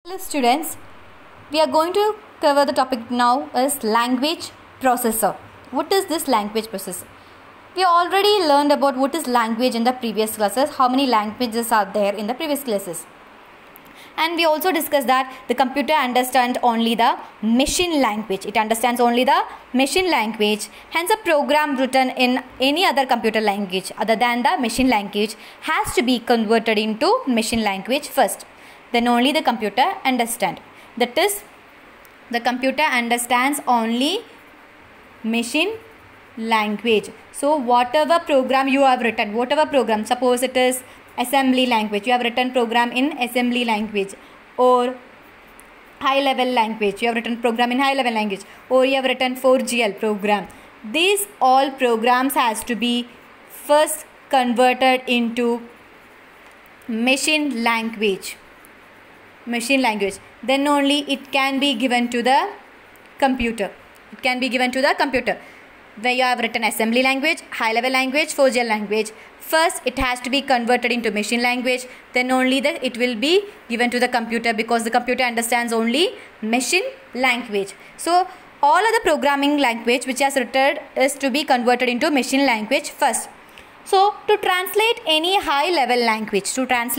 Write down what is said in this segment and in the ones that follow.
Hello students, we are going to cover the topic now is language processor. What is this language processor? We already learned about what is language in the previous classes, how many languages are there in the previous classes. And we also discussed that the computer understands only the machine language. It understands only the machine language. Hence, a program written in any other computer language other than the machine language has to be converted into machine language first. Then only the computer understands. That is, the computer understands only machine language. So, whatever program you have written, whatever program, suppose it is assembly language, you have written program in assembly language, or high level language, you have written program in high level language, or you have written 4GL program. These all programs has to be first converted into machine language. Then only it can be given to the computer. Where you have written assembly language, high level language, 4GL language, first it has to be converted into machine language, then only it will be given to the computer, because the computer understands only machine language. So all other programming language which has written is to be converted into machine language first. So to translate any high level language program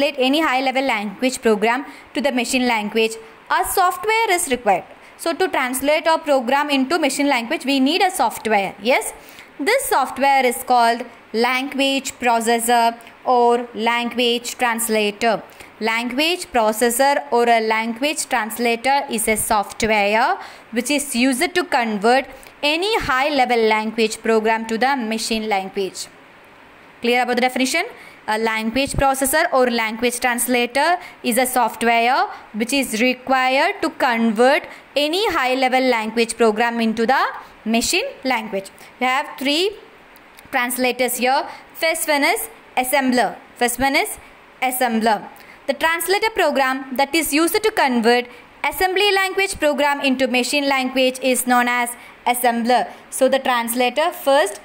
to the machine language, a software is required. So to translate a program into machine language, we need a software. Yes, this software is called language processor or language translator. Language processor or a language translator is a software which is used to convert any high level language program to the machine language. Clear about the definition? A language processor or language translator is a software which is required to convert any high level language program into the machine language. We have three translators here. First one is assembler. The translator program that is used to convert assembly language program into machine language is known as assembler. So the translator, first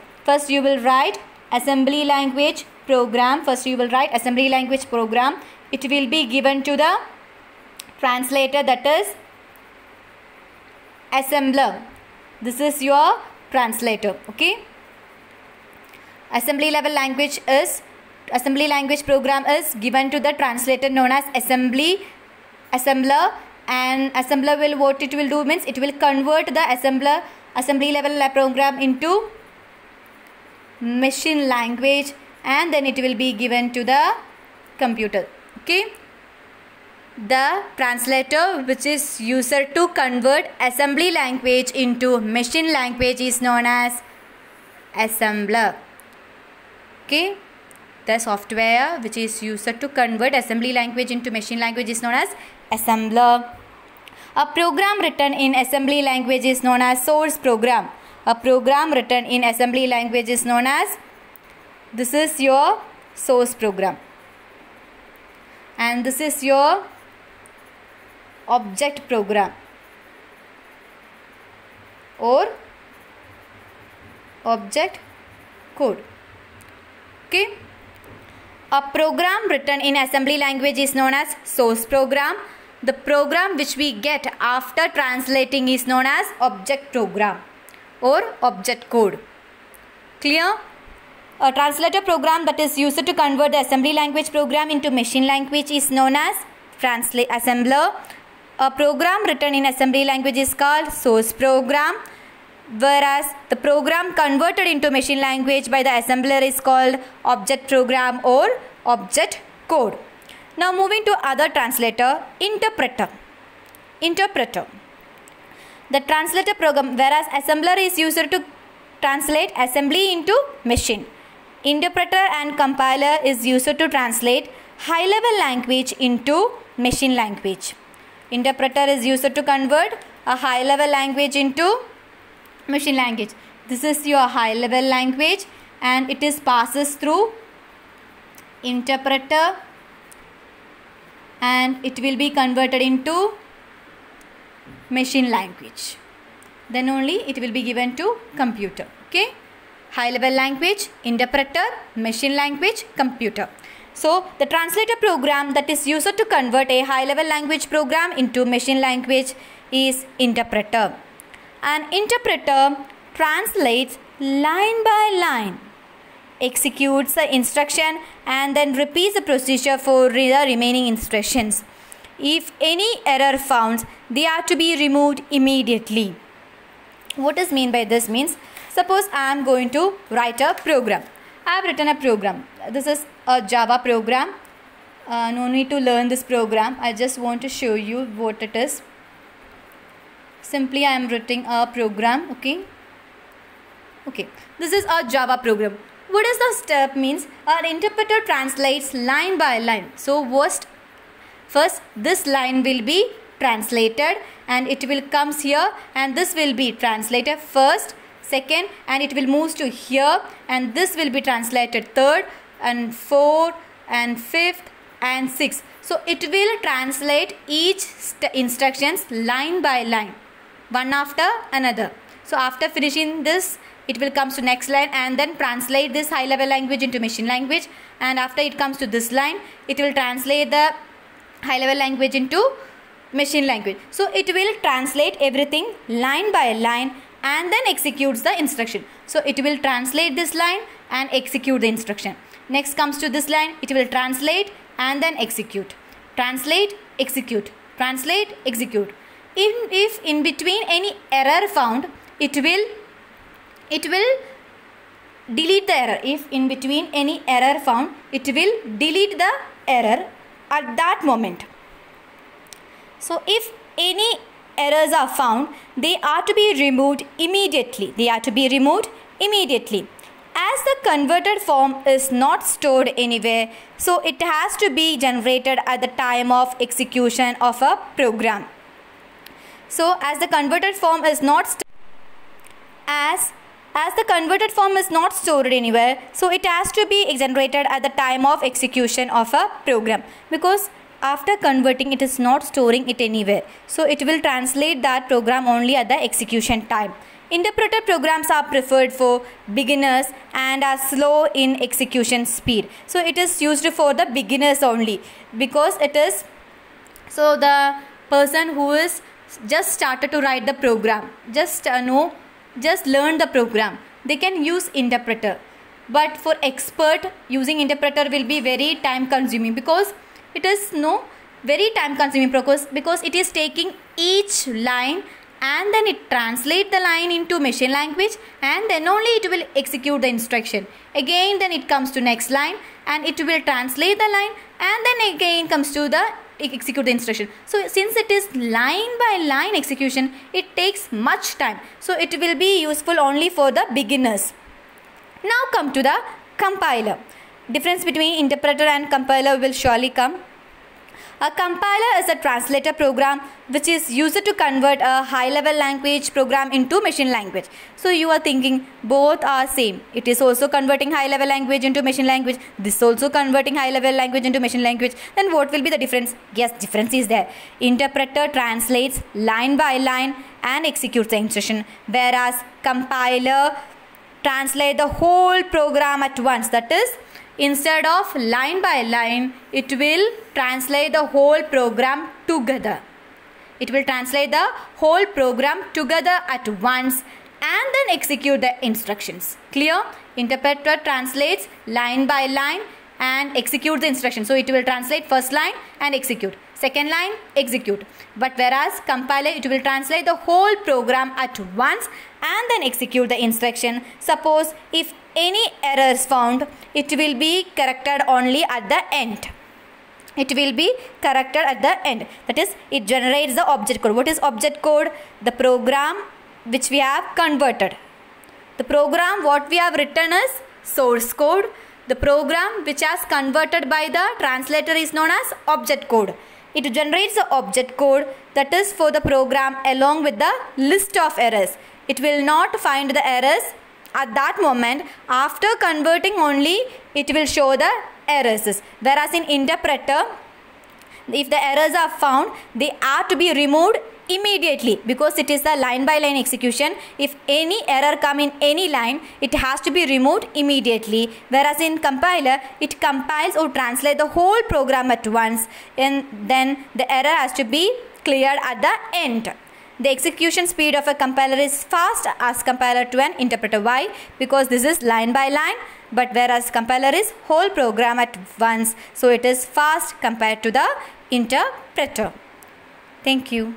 you will write assembly language program. It will be given to the translator, that is assembler. This is your translator. Okay, assembly language program is given to the translator known as assembler, and assembler will, what it will do means, it will convert the assembly level program into machine language, and then it will be given to the computer. Okay, the translator which is used to convert assembly language into machine language is known as assembler. Okay, the software which is used to convert assembly language into machine language is known as assembler. A program written in assembly language is known as source program. This is your source program, and this is your object program or object code. Okay, a program written in assembly language is known as source program. The program which we get after translating is known as object program or object code. Clear? A translator program that is used to convert the assembly language program into machine language is known as assembler. A program written in assembly language is called source program, whereas the program converted into machine language by the assembler is called object program or object code. Now moving to other translator, interpreter. The translator program, whereas assembler is used to translate assembly into machine, interpreter and compiler is used to translate high level language into machine language. Interpreter is used to convert a high level language into machine language. This is your high level language, and it is passes through interpreter, and it will be converted into machine language. Then only it will be given to computer. Okay, high level language, interpreter, machine language, computer. So the translator program that is used to convert a high-level language program into machine language is interpreter. An interpreter translates line by line, executes the instruction, and then repeats the procedure for the remaining instructions. If any error found, they are to be removed immediately. What is mean by this means, suppose I am going to write a program. I have written a program. This is a Java program. No need to learn this program. I just want to show you what it is. Simply I am writing a program. Okay. This is a Java program. What is the step means? Our interpreter translates line by line. So first this line will be translated and it will comes here, and this will be translated first, second, and it will move to here, and this will be translated third and fourth and fifth and sixth. So it will translate each instructions line by line, one after another. So after finishing this, it will comes to next line and then translate this high level language into machine language, and after it comes to this line, it will translate the high level language into machine language. So it will translate everything line by line and then executes the instruction. So it will translate this line and execute the instruction. Next comes to this line, it will translate and then execute. Translate, execute. Translate, execute. If in between any error found, it will delete the error. If in between any error found, it will delete the error at that moment. So if any errors are found, they are to be removed immediately. As the converted form is not stored anywhere, so it has to be generated at the time of execution of a program. So as the converted form is not stored anywhere, so it has to be generated at the time of execution of a program, because after converting it is not storing it anywhere. So it will translate that program only at the execution time. Interpreter programs are preferred for beginners and are slow in execution speed. So it is used for the beginners only, because it is so the person who is just started to write the program, just learn the program, they can use interpreter. But for expert, using interpreter will be very time consuming, because it is very time consuming because it is taking each line and then it translate the line into machine language, and then only it will execute the instruction. Again then it comes to next line and it will translate the line, and then again comes to the execute the instruction. So since it is line by line execution, it takes much time. So it will be useful only for the beginners. Now come to the compiler. Difference between interpreter and compiler will surely come. A compiler is a translator program which is used to convert a high-level language program into machine language. So you are thinking both are same. It is also converting high-level language into machine language. This also converting high-level language into machine language. Then what will be the difference? Yes, difference is there. Interpreter translates line by line and executes the instruction, whereas compiler translates the whole program at once. That is, instead of line by line, it will translate the whole program together. It will translate the whole program together at once and then execute the instructions. Clear? Interpreter translates line by line and execute the instruction. So it will translate first line and execute. Second line, execute. But whereas compiler, it will translate the whole program at once and then execute the instruction. Suppose if any errors found, it will be corrected only at the end. It will be corrected at the end. That is, it generates the object code. What is object code? The program which we have converted. The program what we have written is source code. The program which has converted by the translator is known as object code. It generates the object code that is for the program along with the list of errors. It will not find the errors at that moment. After converting only, it will show the errors. Whereas in interpreter, if the errors are found, they are to be removed immediately, because it is a line by line execution. If any error come in any line, it has to be removed immediately, whereas in compiler it compiles or translates the whole program at once, and then the error has to be cleared at the end. The execution speed of a compiler is fast as compared to an interpreter. Why? Because this is line by line, but whereas compiler is whole program at once, so it is fast compared to the interpreter. Thank you.